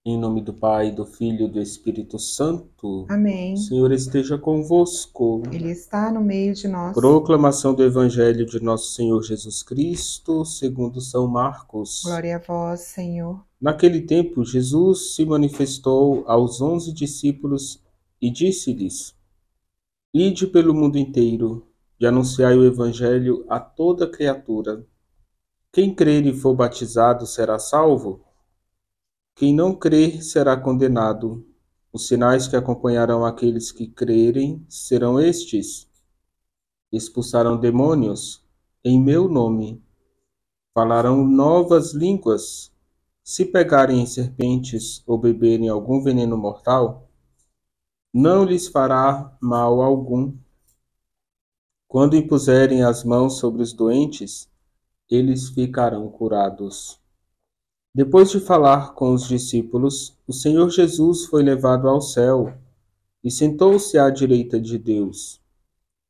Em nome do Pai, do Filho e do Espírito Santo. Amém. O Senhor esteja convosco. Ele está no meio de nós. Proclamação do Evangelho de Nosso Senhor Jesus Cristo, segundo São Marcos. Glória a vós, Senhor. Naquele tempo, Jesus se manifestou aos 11 discípulos e disse-lhes: Ide pelo mundo inteiro e anunciai o Evangelho a toda criatura. Quem crer e for batizado será salvo. Quem não crer será condenado. Os sinais que acompanharão aqueles que crerem serão estes: expulsarão demônios em meu nome, falarão novas línguas, se pegarem em serpentes ou beberem algum veneno mortal, não lhes fará mal algum. Quando impuserem as mãos sobre os doentes, eles ficarão curados. Depois de falar com os discípulos, o Senhor Jesus foi levado ao céu e sentou-se à direita de Deus.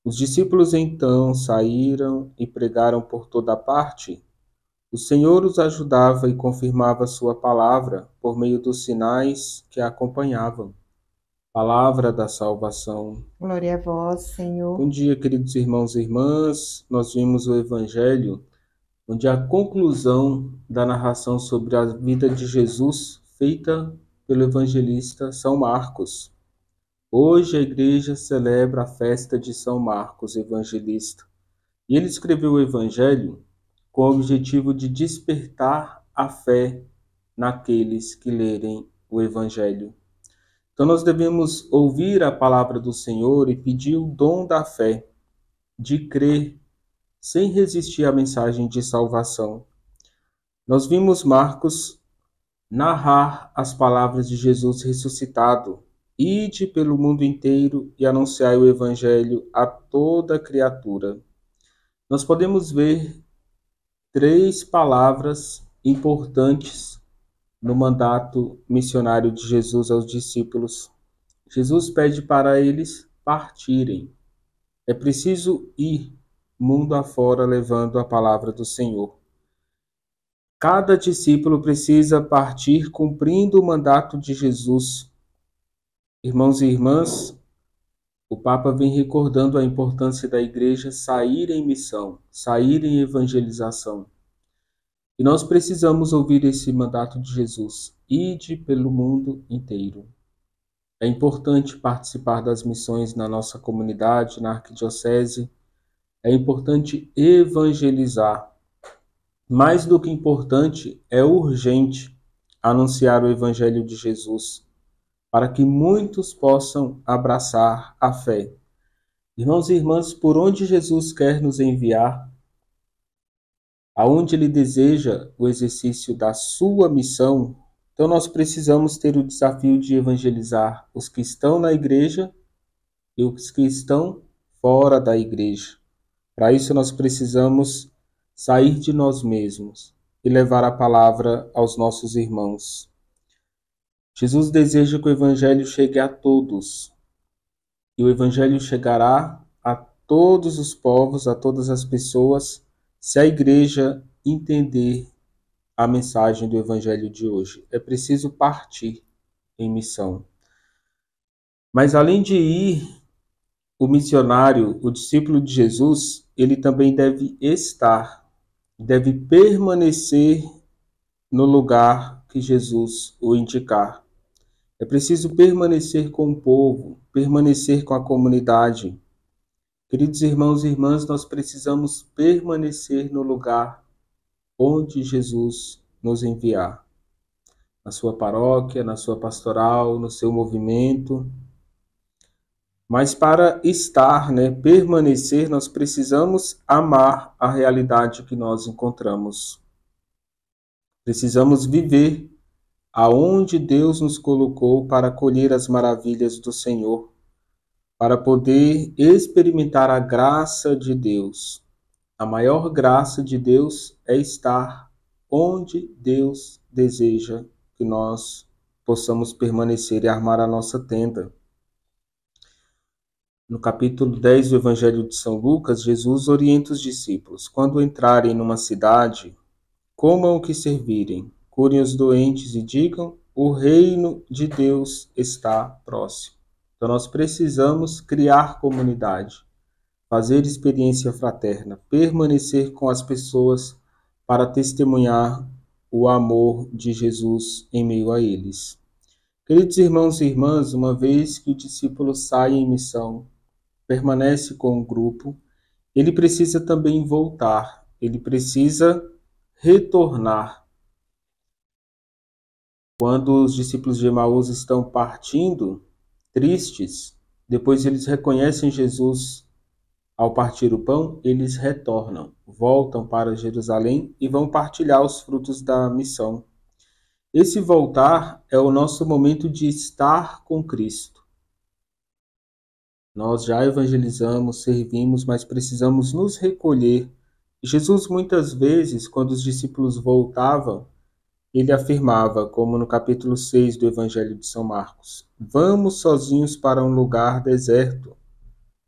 Os discípulos então saíram e pregaram por toda parte. O Senhor os ajudava e confirmava sua palavra por meio dos sinais que a acompanhavam. Palavra da salvação. Glória a vós, Senhor. Bom dia, queridos irmãos e irmãs. Nós vimos o Evangelho, onde a conclusão da narração sobre a vida de Jesus feita pelo evangelista São Marcos. Hoje a igreja celebra a festa de São Marcos, evangelista. E ele escreveu o Evangelho com o objetivo de despertar a fé naqueles que lerem o Evangelho. Então nós devemos ouvir a palavra do Senhor e pedir o dom da fé, de crer, sem resistir à mensagem de salvação. Nós vimos Marcos narrar as palavras de Jesus ressuscitado: Ide pelo mundo inteiro e anunciai o Evangelho a toda criatura. Nós podemos ver três palavras importantes no mandato missionário de Jesus aos discípulos. Jesus pede para eles partirem. É preciso ir mundo afora levando a palavra do Senhor. Cada discípulo precisa partir cumprindo o mandato de Jesus. Irmãos e irmãs, o Papa vem recordando a importância da igreja sair em missão, sair em evangelização. E nós precisamos ouvir esse mandato de Jesus: ide pelo mundo inteiro. É importante participar das missões na nossa comunidade, na arquidiocese. É importante evangelizar. Mais do que importante, é urgente anunciar o Evangelho de Jesus, para que muitos possam abraçar a fé. Irmãos e irmãs, por onde Jesus quer nos enviar, aonde Ele deseja o exercício da sua missão, então nós precisamos ter o desafio de evangelizar os que estão na igreja e os que estão fora da igreja. Para isso nós precisamos sair de nós mesmos e levar a palavra aos nossos irmãos. Jesus deseja que o Evangelho chegue a todos, e o Evangelho chegará a todos os povos, a todas as pessoas, se a igreja entender a mensagem do Evangelho de hoje. É preciso partir em missão. Mas além de ir, o missionário, o discípulo de Jesus, ele também deve estar, deve permanecer no lugar que Jesus o indicar. É preciso permanecer com o povo, permanecer com a comunidade. Queridos irmãos e irmãs, nós precisamos permanecer no lugar onde Jesus nos enviar. Na sua paróquia, na sua pastoral, no seu movimento. Mas para estar, permanecer, nós precisamos amar a realidade que nós encontramos. Precisamos viver aonde Deus nos colocou para colher as maravilhas do Senhor, para poder experimentar a graça de Deus. A maior graça de Deus é estar onde Deus deseja que nós possamos permanecer e armar a nossa tenda. No capítulo 10 do Evangelho de São Lucas, Jesus orienta os discípulos: quando entrarem numa cidade, comam o que servirem, curem os doentes e digam: o reino de Deus está próximo. Então nós precisamos criar comunidade, fazer experiência fraterna, permanecer com as pessoas para testemunhar o amor de Jesus em meio a eles. Queridos irmãos e irmãs, uma vez que o discípulo sai em missão, permanece com o grupo, ele precisa também voltar, ele precisa retornar. Quando os discípulos de Emaús estão partindo, tristes, depois eles reconhecem Jesus ao partir o pão, eles retornam, voltam para Jerusalém e vão partilhar os frutos da missão. Esse voltar é o nosso momento de estar com Cristo. Nós já evangelizamos, servimos, mas precisamos nos recolher. Jesus, muitas vezes, quando os discípulos voltavam, ele afirmava, como no capítulo 6 do Evangelho de São Marcos: vamos sozinhos para um lugar deserto,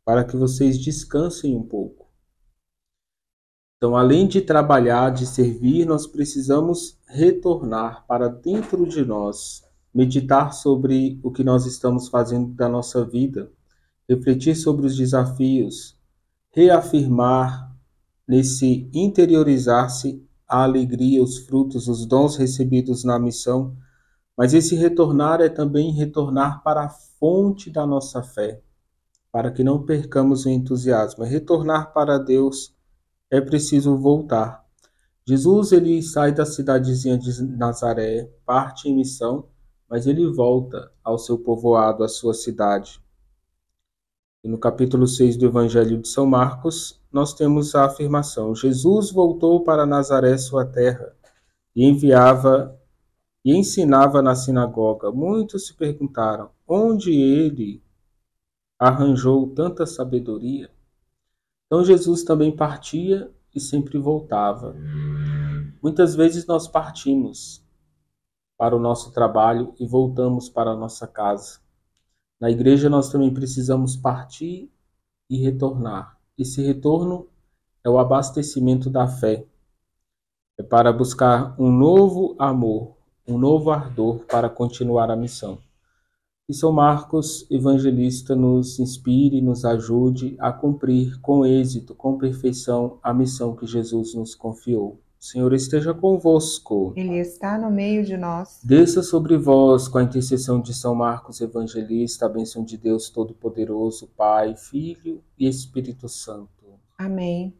para que vocês descansem um pouco. Então, além de trabalhar, de servir, nós precisamos retornar para dentro de nós, meditar sobre o que nós estamos fazendo da nossa vida, refletir sobre os desafios, reafirmar nesse interiorizar-se a alegria, os frutos, os dons recebidos na missão, mas esse retornar é também retornar para a fonte da nossa fé, para que não percamos o entusiasmo. Retornar para Deus é preciso voltar. Jesus, ele sai da cidadezinha de Nazaré, parte em missão, mas ele volta ao seu povoado, à sua cidade. E no capítulo 6 do Evangelho de São Marcos, nós temos a afirmação: Jesus voltou para Nazaré, sua terra, e ensinava na sinagoga. Muitos se perguntaram: onde ele arranjou tanta sabedoria? Então Jesus também partia e sempre voltava. Muitas vezes nós partimos para o nosso trabalho e voltamos para a nossa casa. Na igreja nós também precisamos partir e retornar. Esse retorno é o abastecimento da fé. É para buscar um novo amor, um novo ardor para continuar a missão. Que São Marcos, evangelista, nos inspire e nos ajude a cumprir com êxito, com perfeição, a missão que Jesus nos confiou. O Senhor esteja convosco. Ele está no meio de nós. Desça sobre vós, com a intercessão de São Marcos, evangelista, a bênção de Deus Todo-Poderoso, Pai, Filho e Espírito Santo. Amém.